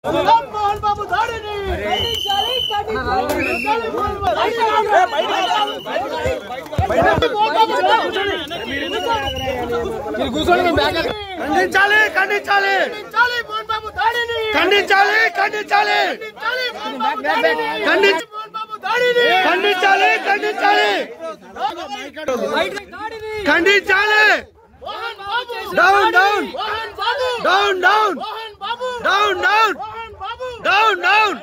మోహన్ బాబు దాడిని ఖండించాలి ఖండించాలి మోహన్ బాబు దాడిని ఖండించాలి ఖండించాలి ఖండించాలి ఖండించాలి ఖండించాలి down down down down down down down down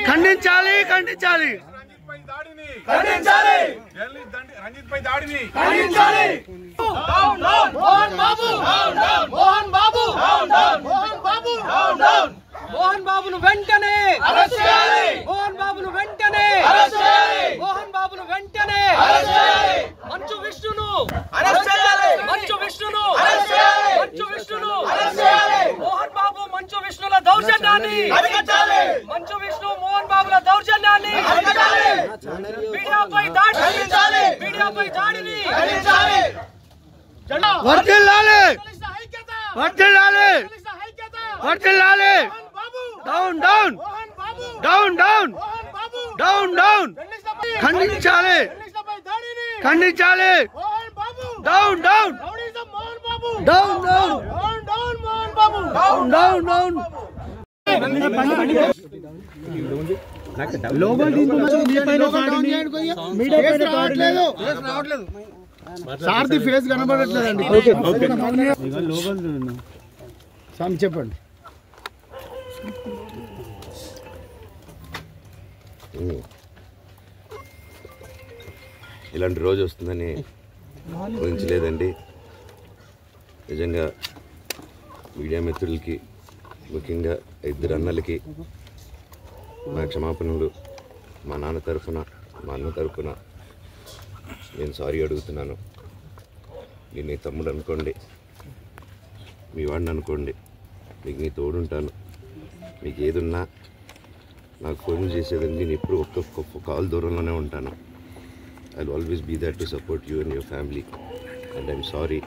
ఖండించాలి ఖండించాలి ఖండించాలి రంజిత్ పై దాడిని ఖండించాలి down down Mohan Babu Mohan Babu Mohan Babu down Mohan బాబును వెంటనే అరెస్ట్ చేయాలి మోహన్ బాబును వెంటనే అరెస్ట్ చేయాలి మోహన్ బాబును వెంటనే అరెస్ట్ చేయాలి మంచు విష్ణును అరెస్ట్ చేయాలి మంచు విష్ణును అరెస్ట్ చేయాలి మంచు విష్ణును అరెస్ట్ చేయాలి మోహన్ బాబు మంచు విష్ణుల దౌర్జన్యాన్ని అరికట్టాలి మంచు విష్ణు మోహన్ బాబుల దౌర్జన్యాన్ని అరికట్టాలి మీడియాపై దాడి ఖండించాలి మీడియాపై దాడిని ఖండించాలి వర్ధిల్లాలి వర్ధిల్లాలి వర్ధిల్లాలి down down down down down down ఖండించాలి ఖండించాలి down down down down down down సార్ది ఫేస్ కనబడట్లేదండి. చెప్పండి. ఇలాంటి రోజు వస్తుందని ఊహించలేదండి. నిజంగా మీడియా మిత్రులకి, ముఖ్యంగా ఇద్దరు అన్నలకి నా క్షమాపణలు. మా నాన్న తరఫున, మా అన్న తరఫున నేను సారీ అడుగుతున్నాను. నేను నీ తమ్ముడు అనుకోండి, మీ వాడిని అనుకోండి, మీకు నీ తోడుంటాను. మీకు ఏదున్నా నాకు ఫోన్ చేసేదండి. నేను ఎప్పుడు ఒక్క కాల్ దూరంలోనే ఉంటాను. I will always be there to support you and your family. And I'm sorry,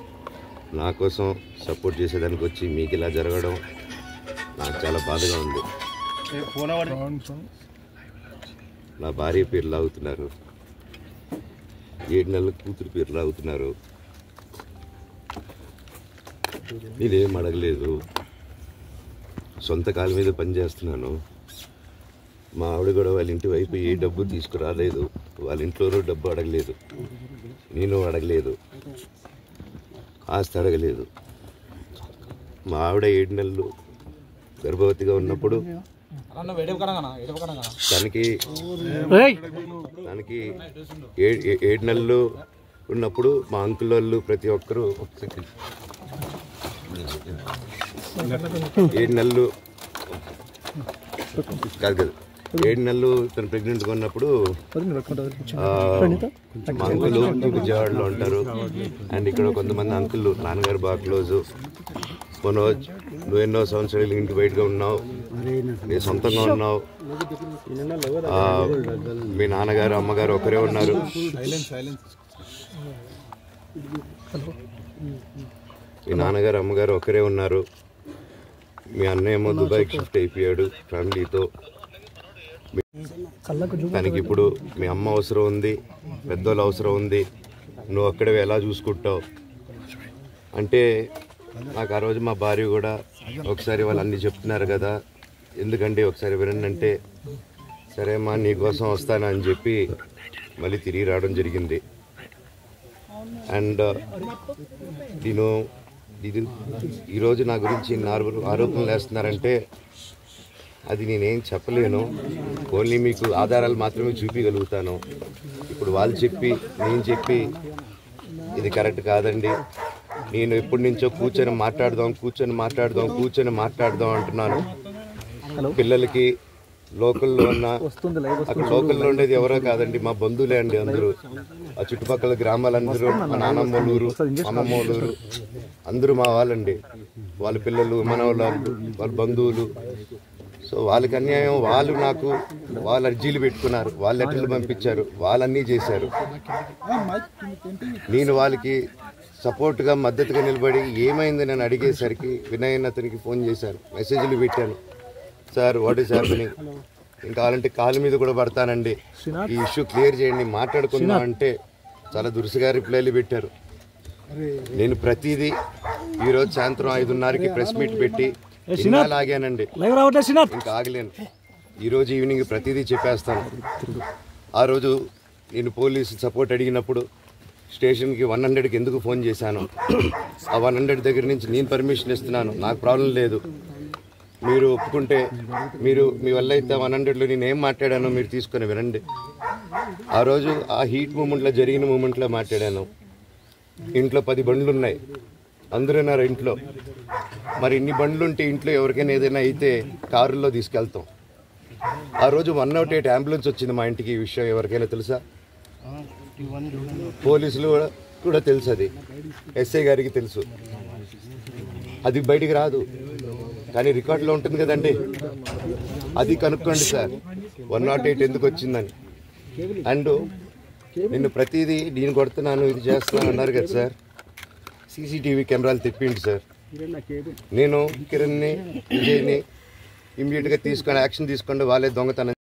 నా కోసం సపోర్ట్ చేసేదానికి వచ్చి మీకు ఇలా జరగడం నాకు చాలా బాధగా ఉంది. నా భార్య పేరు లాగుతున్నారు, 7 నెలల కూతురు పేరు లాగుతున్నారు. నేనేం అడగలేదు, సొంత కాళ్ళ మీద పనిచేస్తున్నాను. మా ఆవిడ కూడా వాళ్ళ ఇంటి వైపు ఏ డబ్బు తీసుకురాలేదు, వాళ్ళ ఇంట్లోనూ డబ్బు అడగలేదు, నేను అడగలేదు, ఆస్తి అడగలేదు. మా ఆవిడ 7 నెలలు గర్భవతిగా ఉన్నప్పుడు తనకి 7 నెలలు ఉన్నప్పుడు మా అంకుల్ వాళ్ళు ప్రతి ఒక్కరూ 7 నెలలు కాదు 7 నెలలు తను ప్రెగ్నెంట్గా ఉన్నప్పుడు మా అంకులు విజయవాడలో ఉంటారు. అండ్ ఇక్కడ కొంతమంది అంకుళ్ళు నాన్నగారు బాగా క్లోజు. మనోజ్, నువ్వు ఎన్నో సంవత్సరాలు ఇంటికి బయటగా ఉన్నావు, నీ సొంతంగా ఉన్నావు. మీ నాన్నగారు అమ్మగారు ఒకరే ఉన్నారు. మీ నాన్నగారు అమ్మగారు ఒకరే ఉన్నారు. మీ అన్నయ్య ఏమో దుబాయ్కి షిఫ్ట్ అయిపోయాడు ఫ్యామిలీతో. తనకి ఇప్పుడు మీ అమ్మ అవసరం ఉంది, పెద్దోళ్ళు అవసరం ఉంది. నువ్వు అక్కడే ఎలా చూసుకుంటావు అంటే, నాకు ఆ రోజు మా భార్య కూడా ఒకసారి వాళ్ళు అన్నీ చెప్తున్నారు కదా, ఎందుకంటే ఒకసారి వినండి అంటే, సరే అమ్మా నీకోసం వస్తాను అని చెప్పి మళ్ళీ తిరిగి రావడం జరిగింది. అండ్ ఇది ఈరోజు నా గురించి ఆరోపణలు వేస్తున్నారంటే అది నేనేం చెప్పలేను. ఓన్లీ మీకు ఆధారాలు మాత్రమే చూపించగలుగుతాను. ఇప్పుడు వాళ్ళు చెప్పి నేను చెప్పి ఇది కరెక్ట్ కాదండి. నేను ఎప్పటి నుంచో కూర్చొని మాట్లాడదాం అంటున్నాను. పిల్లలకి లోకల్లో ఉన్న, అక్కడ లోకల్లో ఉండేది ఎవరో కాదండి, మా బంధువులే అండి అందరూ. ఆ చుట్టుపక్కల గ్రామాలందరూ, మా నాన్నమ్మలూరు, అమ్మమ్మలూరు అందరూ మా వాళ్ళండి. వాళ్ళ పిల్లలు, మనవాళ్ళు, వాళ్ళ బంధువులు. సో వాళ్ళకి అన్యాయం, వాళ్ళు అర్జీలు పెట్టుకున్నారు, వాళ్ళు లెటర్లు పంపించారు, వాళ్ళన్నీ చేశారు. నేను వాళ్ళకి సపోర్ట్గా మద్దతుగా నిలబడి ఏమైంది నేను అడిగేసరికి వినయ్ అతనికి ఫోన్ చేశాను, మెసేజ్లు పెట్టాను. సార్ వాట్ ఈస్ హ్యాపెనింగ్, ఇంకా కావాలంటే కాళ్ళ మీద కూడా పడతానండి, ఈ ఇష్యూ క్లియర్ చేయండి, మాట్లాడుకుందాం అంటే చాలా దురుసుగా రిప్లైలు పెట్టారు. నేను ప్రతిదీ ఈరోజు సాయంత్రం 5:30కి ప్రెస్ మీట్ పెట్టి ఆగానండి, ఇంకా ఆగలేను. ఈరోజు ఈవినింగ్ ప్రతిదీ చెప్పేస్తాను. ఆ రోజు నేను పోలీసు సపోర్ట్ అడిగినప్పుడు స్టేషన్కి 100కి ఎందుకు ఫోన్ చేశాను, ఆ 100 దగ్గర నుంచి నేను పర్మిషన్ ఇస్తున్నాను, నాకు ప్రాబ్లం లేదు, మీరు ఒప్పుకుంటే మీరు మీ వల్ల అయితే 100లో నేను ఏం మాట్లాడానో మీరు తీసుకొని వినండి. ఆ రోజు ఆ హీట్ మూమెంట్లో జరిగిన మూమెంట్లో మాట్లాడాను. ఇంట్లో 10 బండ్లు ఉన్నాయి, అందరూ ఉన్నారు ఇంట్లో. మరి ఇన్ని బండ్లు ఉంటే ఇంట్లో ఎవరికైనా ఏదైనా అయితే కారుల్లో తీసుకెళ్తాం. ఆ రోజు 108 అంబులెన్స్ వచ్చింది మా ఇంటికి. ఈ విషయం ఎవరికైనా తెలుసా? పోలీసులు కూడా తెలుసు, అది ఎస్ఐ గారికి తెలుసు. అది బయటికి రాదు కానీ రికార్డులో ఉంటుంది కదండి, అది కనుక్కోండి సార్ 108 ఎందుకు వచ్చిందని. అండ్ నిన్ను ప్రతిదీ నేను కొడుతున్నాను ఇది చేస్తున్నాను అన్నారు కదా సార్, సీసీటీవీ కెమెరాలు తెప్పిండి సార్. నేను కిరణ్ని విజయ్ని ఇమ్మీడియట్గా తీసుకొని యాక్షన్ తీసుకోండి, వాళ్ళే దొంగతనం